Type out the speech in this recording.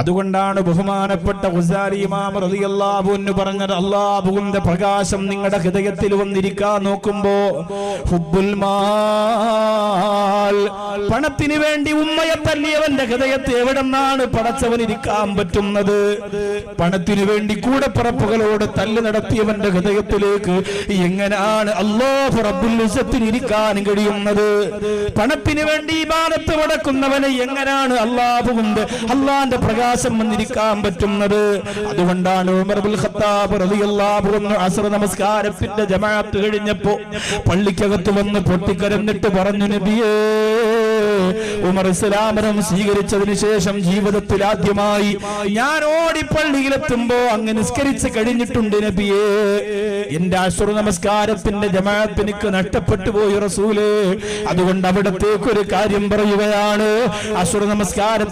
അതുകൊണ്ടാണ് ബഹുമാനപ്പെട്ട ഗസാലി ഇമാം റളിയല്ലാഹു അൻഹു പറഞ്ഞത്, അല്ലാഹുവിന്റെ പ്രകാശം നിങ്ങളുടെ ഹൃദയത്തിൽ വന്നിരിക്കാൻ നോക്കുമ്പോ ഹുബ്ബുൽ മാൽ, പണത്തിന് വേണ്ടി ഉമ്മയെ തല്ലിയവന്റെ ഹൃദയത്തിൽ എവിടെന്നാണ് പടച്ചവനിരിക്കാൻ പറ്റുന്നത്? പണത്തിനു വേണ്ടി കൂടപ്പിറപ്പുകളോട് തല്ല് നടത്തിയവന്റെ ഹൃദയത്തിലേക്ക് എങ്ങനെയാണ് അല്ലാഹു റബ്ബുൽ ഇസ്സത്തിന് ഇരിക്കാൻ കഴിയുന്നത്? പണത്തിന് വേണ്ടി ഇബാദത്ത് മുടക്കുന്നവനെ എങ്ങനെയാണ് അള്ളാന്റെ പ്രകാശം വന്നിരിക്കാൻ പറ്റുന്നത്? അതുകൊണ്ടാണ് ഉമർ ഇബ്നുൽ ഖത്താബ് റളിയല്ലാഹു അൻഹു അസ്ർ നമസ്കാരത്തിന്റെ ജമാഅത്ത് കഴിഞ്ഞപ്പോ പള്ളിക്കകത്ത് വന്ന് പൊട്ടിക്കരഞ്ഞിട്ട് പറഞ്ഞു, നബിയേ, ഉമർ ഇസ്ലാമനം സ്വീകരിച്ചതിന് ശേഷം ജീവിതത്തിൽ ആദ്യമായി ഞാൻ ഓടി പള്ളിയിലെത്തുമ്പോ അങ്ങ് നിസ്കരിച്ച് കഴിഞ്ഞിട്ടുണ്ട് നബിയേ. എന്റെ അസ്ർ നമസ്കാരത്തിന്റെ ജമാഅത്ത് എനിക്ക് നഷ്ടപ്പെട്ടു പോയി റസൂലേ. അതുകൊണ്ട് അവിടത്തേക്ക് ഒരു കാര്യം പറയുകയാണ്, അസ്ർ നമസ്കാരത്തിൽ